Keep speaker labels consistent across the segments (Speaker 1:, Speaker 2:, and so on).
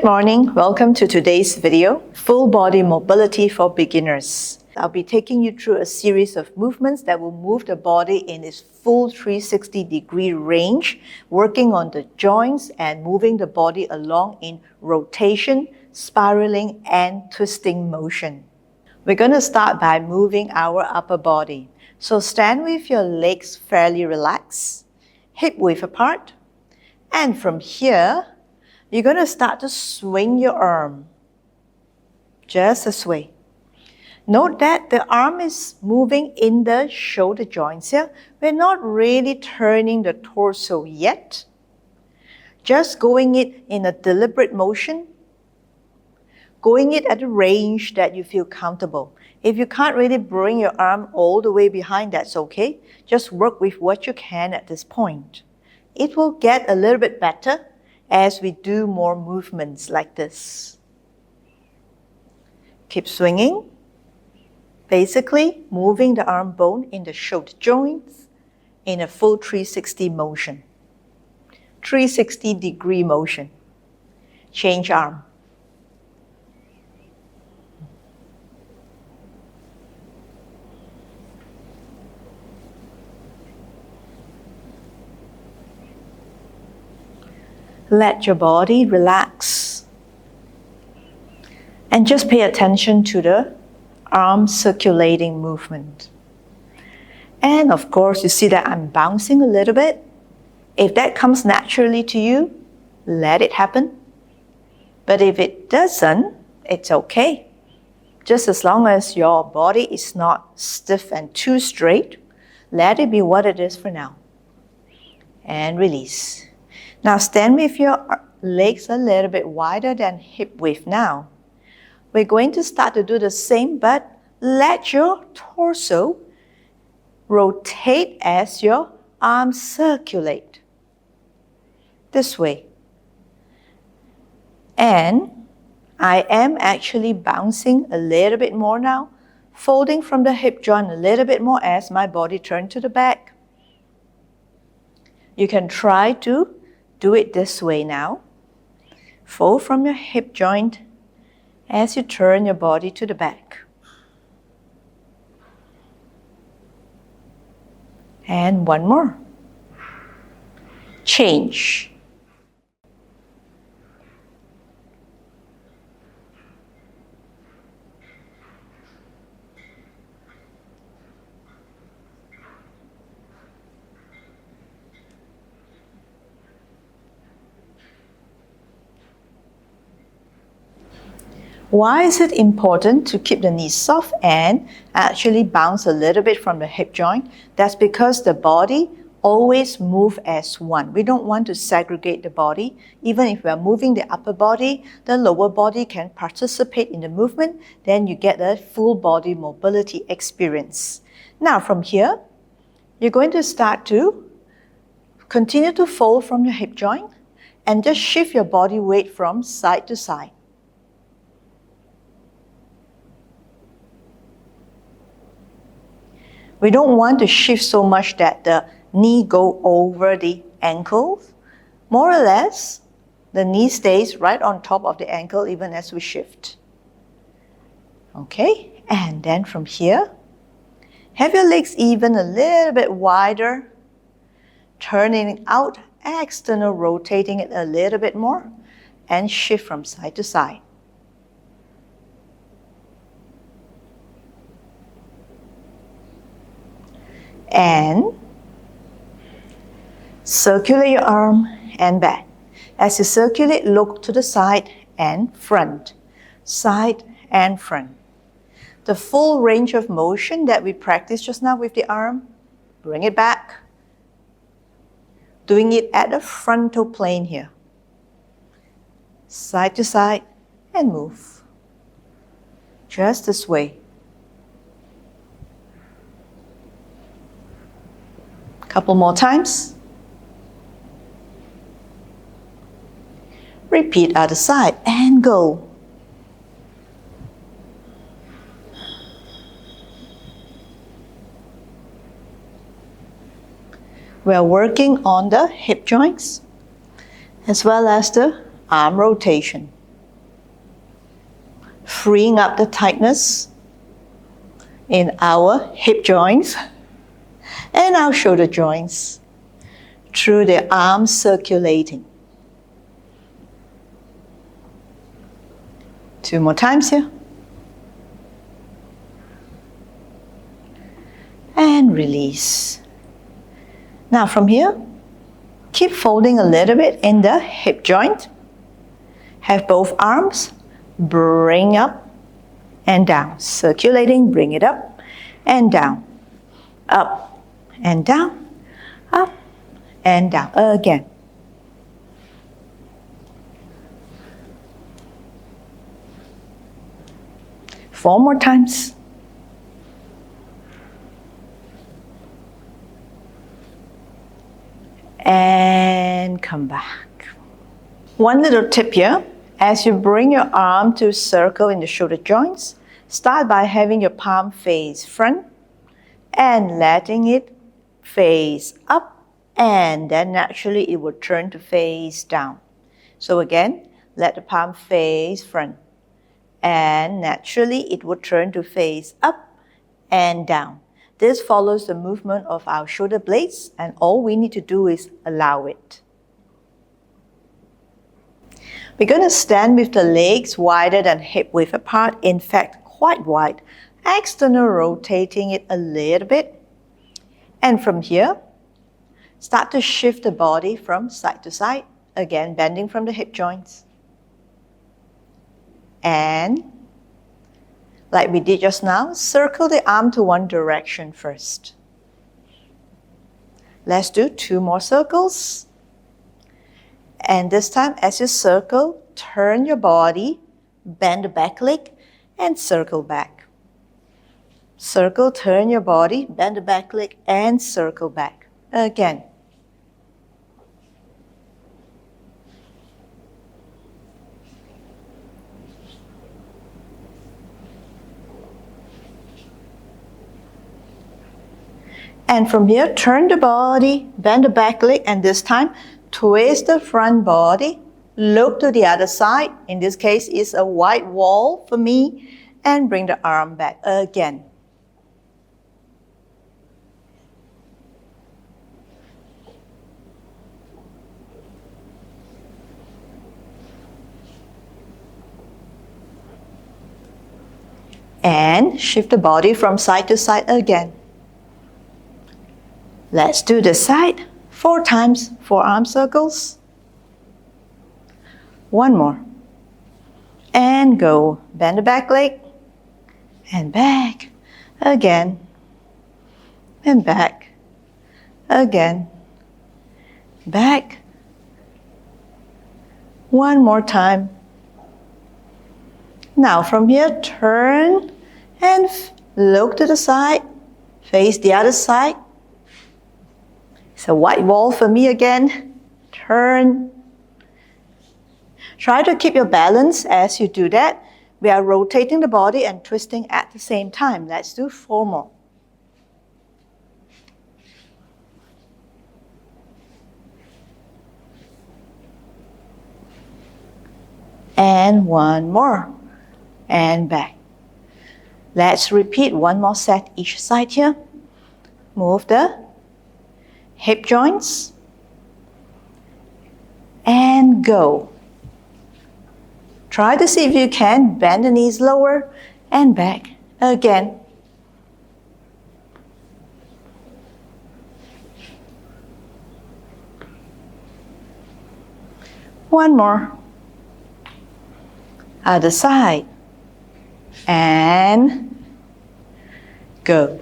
Speaker 1: Good morning, welcome to today's video, Full Body Mobility for Beginners. I'll be taking you through a series of movements that will move the body in its full 360-degree range, working on the joints and moving the body along in rotation, spiraling, and twisting motion. We're going to start by moving our upper body. So stand with your legs fairly relaxed, hip width apart, and from here, you're going to start to swing your arm, just this way. Note that the arm is moving in the shoulder joints here. We're not really turning the torso yet. Just going it in a deliberate motion, going it at a range that you feel comfortable. If you can't really bring your arm all the way behind, that's okay. Just work with what you can at this point. It will get a little bit better as we do more movements like this. Keep swinging. Basically, moving the arm bone in the shoulder joints in a full 360 motion. 360-degree motion. Change arm. Let your body relax. And just pay attention to the arm circulating movement. And of course, you see that I'm bouncing a little bit. If that comes naturally to you, let it happen. But if it doesn't, it's okay. Just as long as your body is not stiff and too straight, let it be what it is for now. And release. Now stand with your legs a little bit wider than hip width now. We're going to start to do the same, but let your torso rotate as your arms circulate. This way. And I am actually bouncing a little bit more now, folding from the hip joint a little bit more as my body turns to the back. You can try to do it this way now. Fold from your hip joint as you turn your body to the back. And one more. Change. Why is it important to keep the knees soft and actually bounce a little bit from the hip joint? That's because the body always moves as one. We don't want to segregate the body. Even if we are moving the upper body, the lower body can participate in the movement. Then you get a full body mobility experience. Now from here, you're going to start to continue to fold from your hip joint and just shift your body weight from side to side. We don't want to shift so much that the knee go over the ankles. More or less, the knee stays right on top of the ankle even as we shift. Okay, and then from here, have your legs even a little bit wider, turning it out, external, rotating it a little bit more, and shift from side to side. And circulate your arm and back. As you circulate, look to the side and front. Side and front. The full range of motion that we practiced just now with the arm, bring it back. Doing it at the frontal plane here. Side to side and move. Just this way. Couple more times. Repeat other side and go. We are working on the hip joints as well as the arm rotation. freeing up the tightness in our hip joints and our shoulder joints through the arms circulating. 2 more times here. And release. Now from here, keep folding a little bit in the hip joint. Have both arms, bring up and down. Circulating, bring it up and down. Up and down, up and down. Again. Four more times. And come back. One little tip here, as you bring your arm to circle in the shoulder joints, start by having your palm face front and letting it face up, and then naturally it will turn to face down. So again, let the palm face front and naturally it will turn to face up and down. This follows the movement of our shoulder blades, and all we need to do is allow it. We're going to stand with the legs wider than hip width apart, in fact quite wide, external rotating it a little bit. And from here, start to shift the body from side to side, again bending from the hip joints. And like we did just now, circle the arm to one direction first. Let's do 2 more circles. And this time, as you circle, turn your body, bend the back leg, and circle back. Circle, turn your body, bend the back leg, and circle back. Again. And from here, turn the body, bend the back leg, and this time, twist the front body, look to the other side. In this case, it's a white wall for me, and bring the arm back again. And shift the body from side to side again. Let's do this side 4 times, 4 arm circles. 1 more. And go. Bend the back leg. And back. Again. And back. Again. Back. 1 more time. Now from here, turn and look to the side. Face the other side. It's a white wall for me again. Turn. Try to keep your balance as you do that. We are rotating the body and twisting at the same time. Let's do 4 more. And 1 more. And back. Let's repeat 1 more set each side here. Move the hip joints and go. Try to see if you can bend the knees lower and back again. One more. Other side. And go.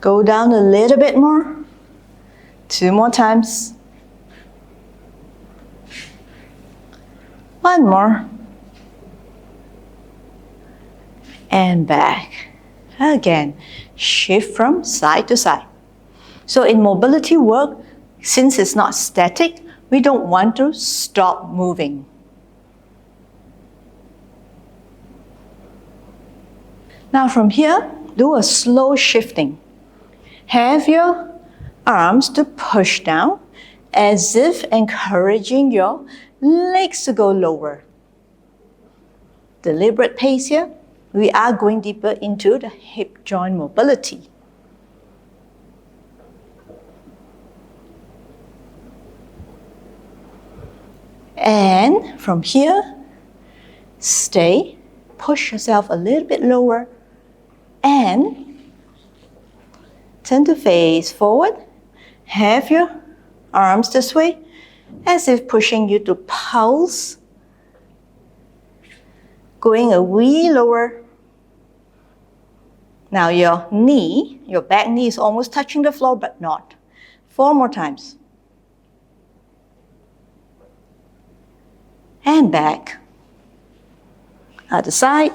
Speaker 1: Go down a little bit more. 2 more times. 1 more. And back. Again. Shift from side to side. So in mobility work, since it's not static, we don't want to stop moving. Now from here, do a slow shifting. Have your arms to push down as if encouraging your legs to go lower. Deliberate pace here. We are going deeper into the hip joint mobility. And from here, stay, push yourself a little bit lower, and turn to face forward. Have your arms this way, as if pushing you to pulse. Going a wee lower. Now your knee, your back knee is almost touching the floor, but not. 4 more times. And back. Other side.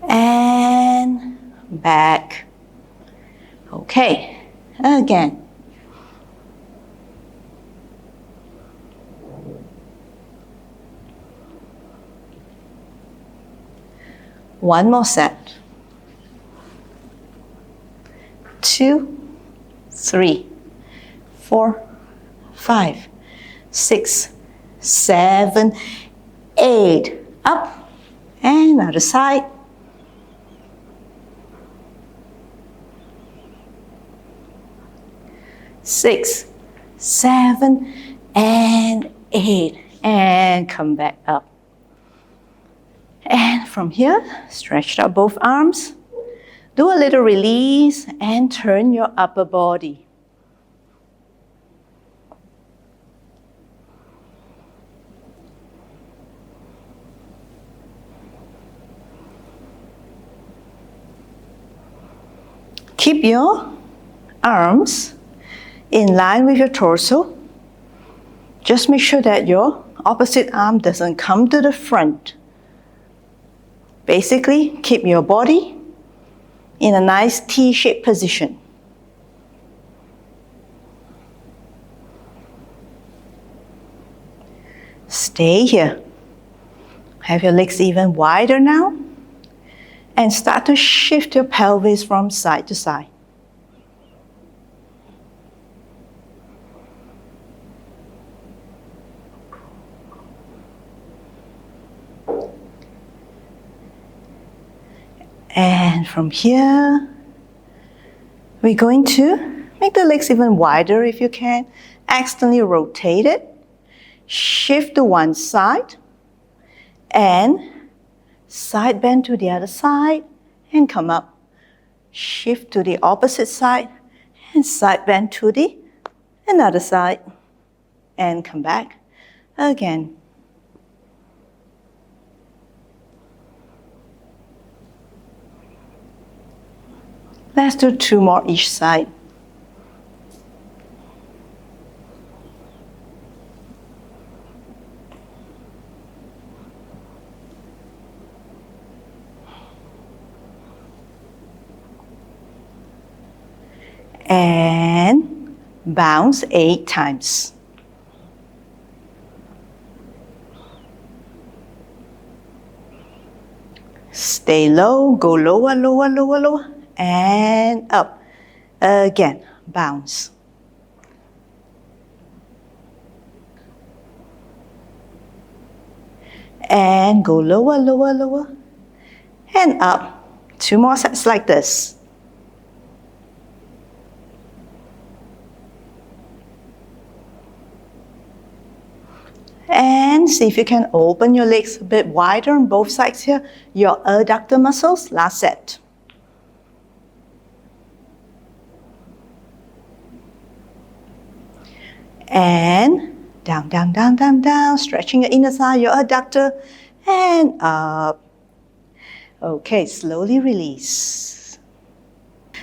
Speaker 1: And back. Okay, again. One more set. 2, 3, 4, 5, 6, 7, 8. Up and other side. Six, 7, and 8. And come back up. And from here, stretch out both arms. Do a little release and turn your upper body. Keep your arms in line with your torso. Just make sure that your opposite arm doesn't come to the front. Basically, keep your body in a nice T-shaped position. Stay here. Have your legs even wider now. And start to shift your pelvis from side to side. And from here, we're going to make the legs even wider if you can. Externally rotate it. Shift to one side. And side bend to the other side. And come up. Shift to the opposite side. And side bend to the another side. And come back again. Let's do 2 more each side. And bounce 8 times. Stay low, go lower, lower, lower, lower. And up. Again, bounce. And go lower, lower, lower. And up. 2 more sets like this. And see if you can open your legs a bit wider on both sides here. Your adductor muscles, last set. And down, down, down, down, down, stretching your inner thigh, your adductor, and up. Okay, slowly release.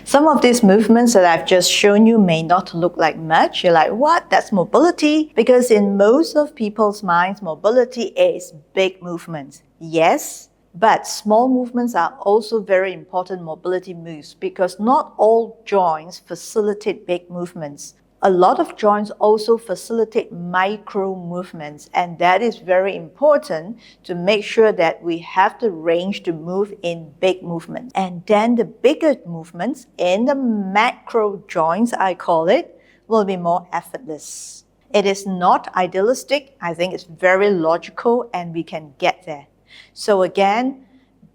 Speaker 1: Some of these movements that I've just shown you may not look like much. You're like, what? That's mobility? Because in most of people's minds, mobility is big movements. Yes, but small movements are also very important mobility moves because not all joints facilitate big movements. A lot of joints also facilitate micro movements, and that is very important to make sure that we have the range to move in big movements. And then the bigger movements in the macro joints, I call it, will be more effortless. It is not idealistic. I think it's very logical and we can get there. So again,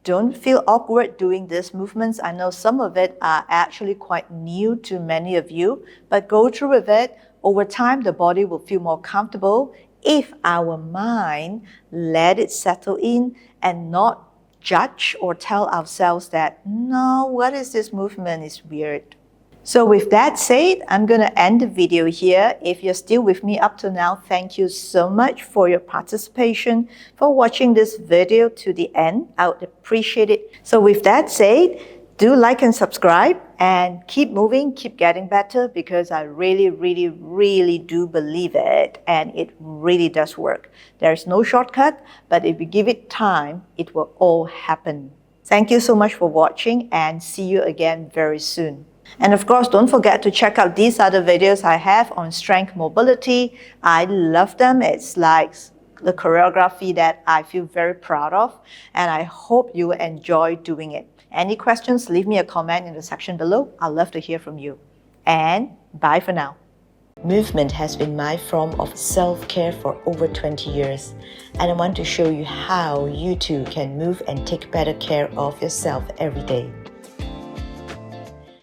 Speaker 1: don't feel awkward doing these movements. I know some of it are actually quite new to many of you, but go through with it. Over time, the body will feel more comfortable if our mind let it settle in and not judge or tell ourselves that, no, what is this movement? It's weird. So with that said, I'm going to end the video here. If you're still with me up to now, thank you so much for your participation, for watching this video to the end. I would appreciate it. So with that said, do like and subscribe and keep moving, keep getting better, because I really do believe it, and it really does work. There's no shortcut, but if you give it time, it will all happen. Thank you so much for watching, and see you again very soon. And of course, don't forget to check out these other videos I have on strength mobility. I love them. It's like the choreography that I feel very proud of, and I hope you enjoy doing it. Any questions, leave me a comment in the section below. I'd love to hear from you. And bye for now. Movement has been my form of self-care for over 20 years, and I want to show you how you too can move and take better care of yourself every day.